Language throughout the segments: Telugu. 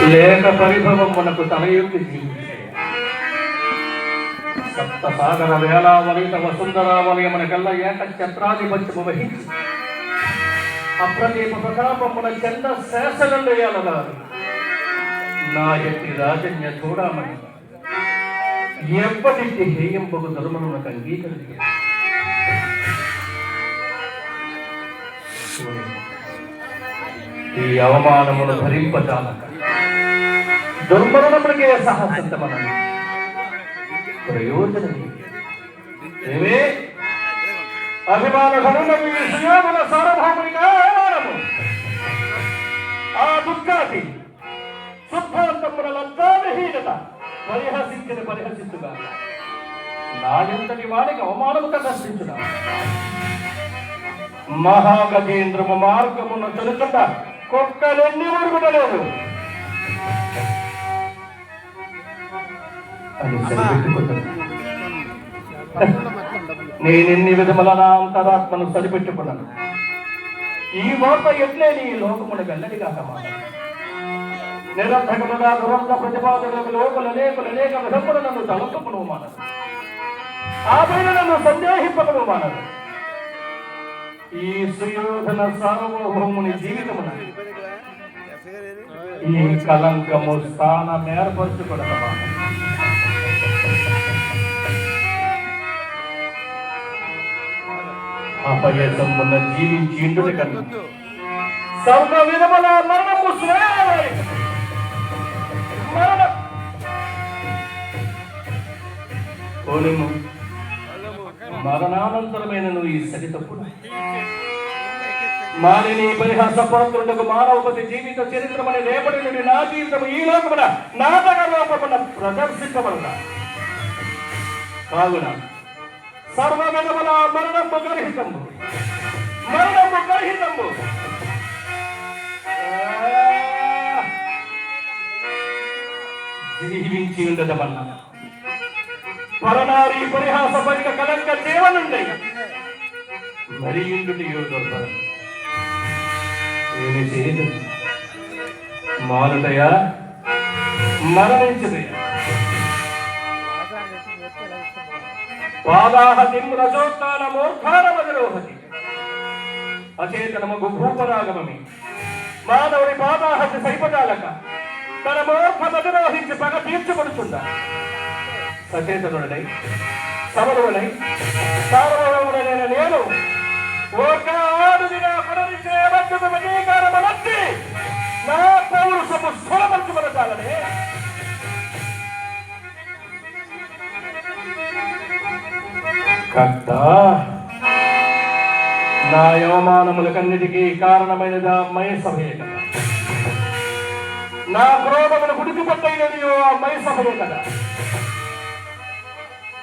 లేక పరిభవం మనకు తలయుక్తి జీవించే సప్త సాగర వేళావళి తమ సుందరావళి మనకల్లా ఏక ఛత్రాధిపత్యము వహించి అప్రదీప ప్రతాపమున చంద శేషలండయాలగారు నా ఎట్టి రాజన్య చూడమని ఎప్పటికి హేయంబగు ధర్మమునకు అంగీకరించ ఈ అవమానమును భరింపజాలక దుర్మరణములకే సాహసించమనని ప్రయోజనం ఏమే అభిమాన ఘనులకు ఈ సుయోగుల సార్వభౌమునిగా అవమానము ఆ దుర్గాతి శుద్ధాంతమున లంచావిహీనత పరిహసించుగా నా ఎంతటి వాడికి అవమానముగా దర్శించున మహాగజేంద్రము మార్గమున తొలుచుట కుక్కలెన్ని ఊరుగుటలేదు అని సరిపెట్టుకుంటాను. నేనెన్ని విధముల నా అంతరాత్మను సరిపెట్టుకున్నాను. ఈ వార్త ఎట్లే నీ లోకమును వెల్లడిగా మాట నిరర్థకముగా దురంత ప్రతిపాదకులకు లోకులు అనేక విధములు నన్ను తలపకును మానదు. ఆ పైన నన్ను సందేహింపకును మానదు. ఈ సుయోధన సార్వభౌముని జీవితమున ఈ కలంకము స్థానం ఏర్పరచుకున్నమా అపయసమున జీవించి ఇండుని కన్నా సర్వ విధముల మరణము మరణానంతరమైన నువ్వు ఈ సరి తప్పుడు మాలిని పరిహాసపాత్రులకు మానవపతి జీవిత చరిత్రమని రేపటి నుండి నా జీవితం ఈ లోకమున నాటక రూపమున ప్రదర్శించబడతా కావున సర్వ విధముల మరణము గర్హితము జీవించి ఉండదమన్నా పరనారీ పరిహాస పరిక కలంక దేవనుండై మరి ఇందుటి యోగం ఏమి చేయదు మానుటయా మరణించదయా పాదాహతిం రజోత్తాన మూర్ఖానమధిరోహతి అచేతనము భూపరాగమమి మానవుడి పాదాహతి సైపజాలక తన మూర్ఖమధిరోహించి పగ తీర్చబడుతుందా సచేతనుడై సమరుడై సార్వభౌముడైన నేను ఒక ఆడుదిగా పునరించే వజ్రమనీకారమనొచ్చి నా పౌరుషము స్థూలపరచబడతాలని కర్త నా అవమానములకన్నిటికీ కారణమైనదా మయసభయే కదా నా క్రోధమును గుడికిపట్టైనదియో ఆ మయసభయే కదా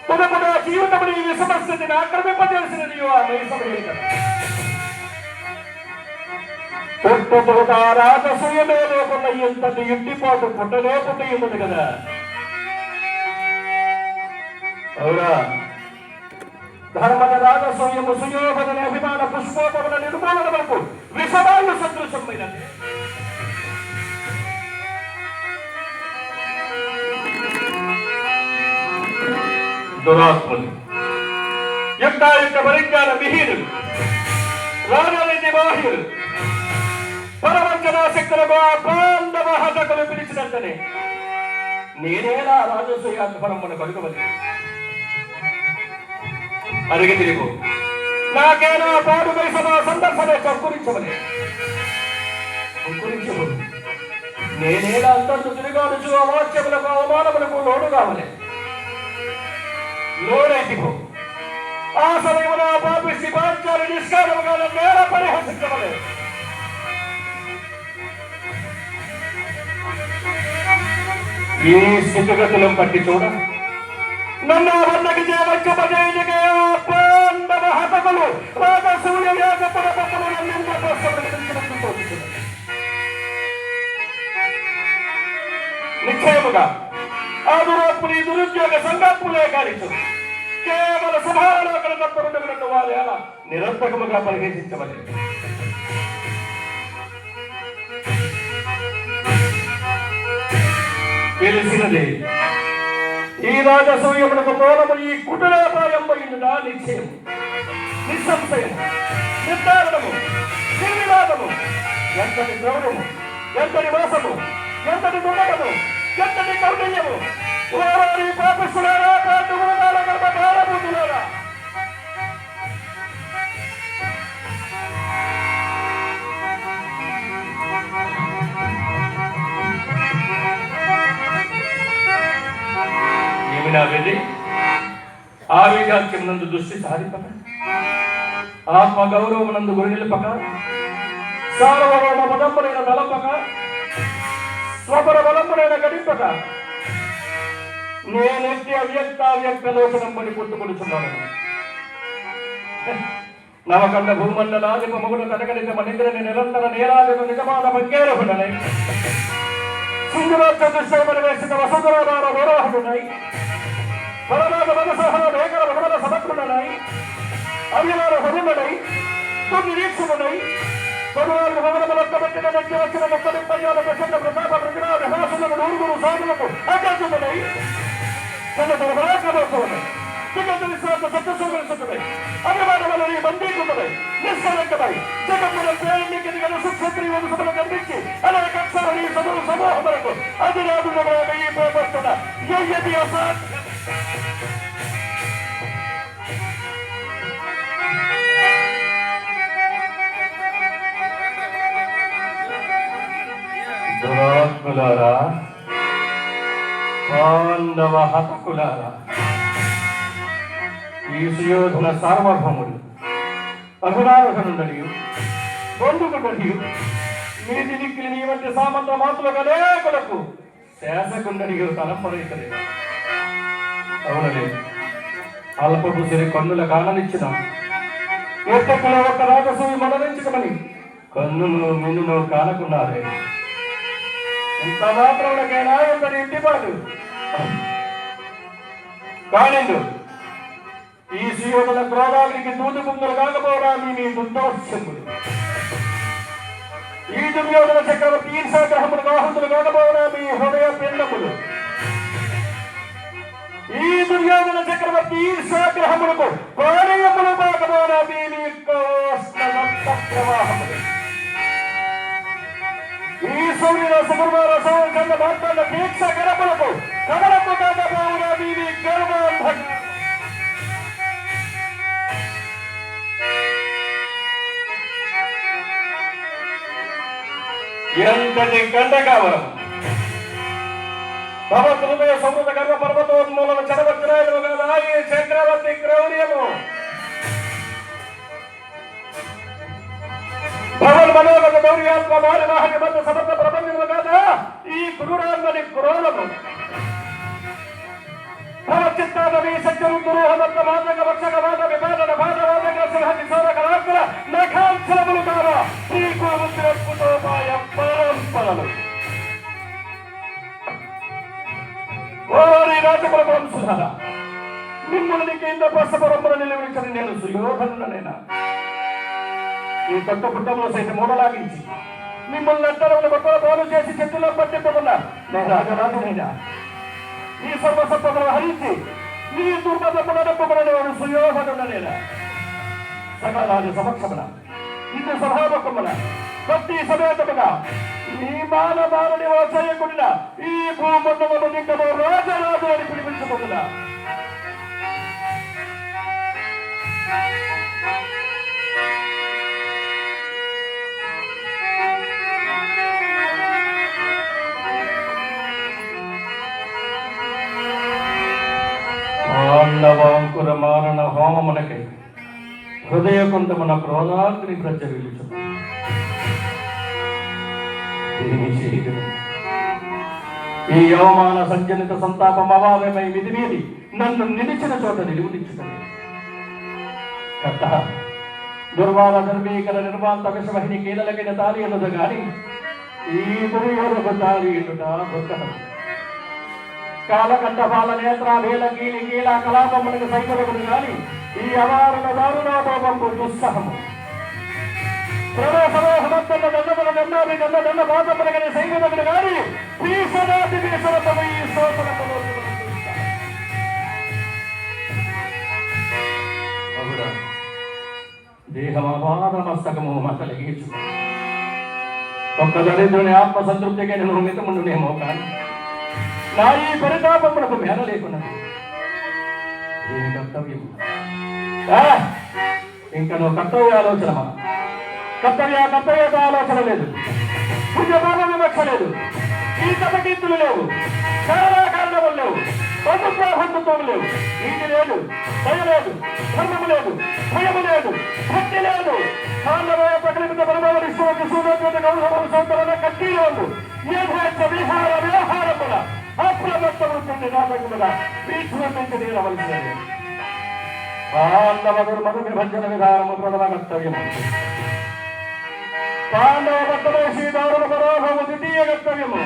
తుదపుడు జీవితముని ఈ సమస్యని ఆక్రమింపజేసినదియో ఆ మయసభయే కదా పుట్టుత రాజసూయమే లేకుండా ఎంతటి ఇంటిపాటు పుట్టనే పుట్టింది కదా అవునా ధర్మద రాజసూయము సుయోధన అభిమాన పుష్పోపముల నిర్మూలన వరకు విషవాయు సదృశమైనది దురాత్ములు యుక్త పరిజ్ఞాన విహీనులు రాజనీతి బాహ్యులు పరవంచనా శక్తులకు ఆ పాండవ హతకులు పిలిచినంతనే నేనేలా రాజసూయాత్మరమును కలుగవలి అరిగి తిరిగు నాకేనా పాడుపై సభా సందర్శనే చంకురించవలే నేనేలా అంతస్తు తిరిగాడుచు అవాచ్యములకు అవమానములకు లోడు కావలే లోడైతిపో ఆ సమయమున పాపిష్టి పాంచాలి నిష్కారముగా నేల పరిహసించవలే ఈ స్థితిగతులను పట్టి చూడ నన్ను వన్నకి చేవచ్చపజేయకే పాండవ హతకులు రాజసూయ యాగపరపములు నిశ్చయముగా ఆ దురాత్ములు ఈ దురుద్యోగ సంఘాత్ములే కానిచ్చు కేవల సభాలోకల తప్పకుండా వారు ఎలా నిరర్థకముగా పరిహసించవలేదు తెలిసినదే ఈ రాజసూయములకు మూలము ఈ కుటులాపాయం పోయిందా నిశ్చయం, నిస్సంశయం, నిర్ధారణము, నిర్వివాదము. ఎంతటి ద్రౌడము, ఎంతటి మోసము, ఎంతటి దుర్గము, ఎంతటి కౌటిల్యము! ఓరి పాపిష్ఠులారా, పాండుగుణాల గర్భకారభూతులారా! ఏమినా వెళ్ళి ఆవేగాక్యం నందు దృష్టి సాధిపక, ఆత్మ గౌరవమునందు గురి నిలుపక, సార్వభౌమ పదంపునైన తలంపక, స్వపర బలంపునైన గడింపక, నేనెత్తి అవ్యక్త లోచనం పడి పుట్టుకొడుచున్నాను. నవకండ భూమండలాధిప మగుడు కనకనిత మనింద్రని నిరంతర నేరాజన నిజమాన మంగేరహుడనై, సింధురాజ్య దుశ్చరమని వేసిన వసుధరాధార వీరాహుడునై, పరమాగ మనసహన వేగర భగవన సమగ్రుడనై, అభిమాన హరుడనై, దుర్నిరీక్షుడనై, పరువారు భవనములొక్కబెట్టిన నచ్చి వచ్చిన ముక్కడి పర్యాల ప్రచండ ప్రతాప ప్రతిరాజ హాసులకు నూరుగురు సాధులకు ఆకాశుడనై, తన పరాక్రమోత్సవనై, జగత్తు విశ్రాంత సత్యశోభరిస్తున్నై, అభిమానములని బందీకృతమై, నిస్సరంగమై, జగత్తుల ప్రేరణికిదిగల సుక్షత్రి వంశములు కనిపించి అనేక అక్షరని సదులు సమూహములకు అధిరాధులమైన ఈ ప్రవర్తన యయ్యది అసాధ్యం. దురాత్ములారా, పాండవ హతకులారా, ఈ సుయోధన సార్వభౌముడు అభినారహనుడనియు బంధుకుడనియు నీతి దిక్కులు నీ వంటి సామంత మాతులుగా లేకులకు శాసకుండనియు తలంపరైతలేదు. అవునలే, అల్పపు సిరి కన్నుల కాననిచ్చిన ఎత్తకుల ఒక్క రాజసూయి మనరించకమని కన్నును మిన్నును కానకున్నారే. ఇంత మాత్రములకైనా ఇంతటి ఇంటిపాటు కానిండు. ఈ సుయోధన క్రోధానికి దూదు గుంపులు కాకపోవడా మీ దుర్దోషములు, ఈ దుర్యోధన చక్రవర్తి ఈర్షాగ్రహములు గాహుతులు కాకపోవడా మీ హృదయ పిండములు, ఈ దుర్యోధన చక్రవర్తి ఈర్షాగ్రహములకు పానీయములు కాకపోవడా మీ ప్రవాహములు, ఈ సూర్యుల సుగుర్వార సౌంచంద మార్తాండ దీక్ష గరపులకు కమలకు కాకపోవడా మీ గర్వాంధ. ఎంతటి గండకావరం భవహృదయ సమృద్ధ గర్వ పర్వతోన్మూలన చరవజ్రాయుడు కదా ఈ చక్రవర్తి క్రౌర్యము. భవన్ మనోగత గౌర్యాత్మ వారి వాహన మధ్య సమర్థ ప్రబంధములు కదా ఈ క్రూరాత్మని క్రోరము. భవచిత్తానవి సత్యము దురూహమత్త మాదక వక్షక వాద విపాదన బాధవాదక సింహతి సోరకరాత్మల నఖాంశలములు కాదా ఈ కులముద్రకుతోపాయ పరంపరలు. ఓరి రాజకుల వంశధార, మిమ్మల్ని కేంద్ర ప్రస్థపురములు నిలవించని నేను సుయోధనుడనైనా ఈ కొత్త పుట్టంలో సైతం మూడలాగించి మిమ్మల్ని అంతరంలో గొప్పల పాలు చేసి చెట్టులో పట్టింపకున్నా నేను రాజరాజునైనా ఈ సర్వసత్వములను హరించి నీ దుర్మతముల నప్పబడని వాడు సుయోధనుడనైనా సకలాది సమక్షమున ఇది సభాముఖమున భక్తి సమేతముగా ఈ మానవారుని చేయకుండా ఈ భూమండలము నింకము రాజరాజు అని పిలిపించుకుంటున్నా. పాండవాంకుర మారణ హోమమునకై హృదయకుంఠమున క్రోధాగ్ని ప్రజ్వలించు. ఈ అవమాన సంజనిత సంతాపం అవామై విధి మీది నన్ను నిలిచిన చోట నిలువునిచ్చుతుంది. కర్త దుర్వాల ధర్మీకర నిర్వాంత విషమహిని కీలలకిన తాలి అన్నది గాని ఈ దుర్యోధకు తాలి ఎన్నుట దుఃఖం. కాలకంఠపాల నేత్రాభేల కీలి కీల కలాపములకు సైకరములు గాని ఈ అవారుణ దారుణాపము దుస్సహము. ప్రవేశమోహమత్తన్న దండముల దండాది దండ దండ పాతములగని సైన్యములు గాని భీషణాది భీషణతము ఈ దేహమాపాద మస్తకము మతలిగించు. ఒక్క దరిద్రుని ఆత్మ సంతృప్తిగా నేను మితముండునేమో కానీ నా ఈ పరితాపములకు మేర లేకున్నది. ఏమి కర్తవ్యం? ఇంకా నువ్వు కర్తవ్య ఆలోచన కర్తవ్యత ఆలోచన లేదు, పుణ్యపాప వివక్ష లేదు, ఈ కథకీర్తులు లేవు, కారణములు లేవు, బంధుత్వం లేవు, నీతి లేదు, దయ లేదు, ధర్మము లేదు, భయము లేదు, భక్తి లేదు, కాళ్ళమయ ప్రకటిత పరమావళి సూర్యోద్యోత గౌరవం సౌకర్య కట్టి లేదు, యథేచ్ఛ విహార వ్యవహారముల అప్రమత్త వృత్తిని నాటకముల వీక్షించి తీరవలసినది. పాండవ దుర్మధు విభజన విధానము ప్రథమ కర్తవ్యము. పాండవ భక్తమై శ్రీదారుణ పరోభము ద్వితీయ కర్తవ్యము.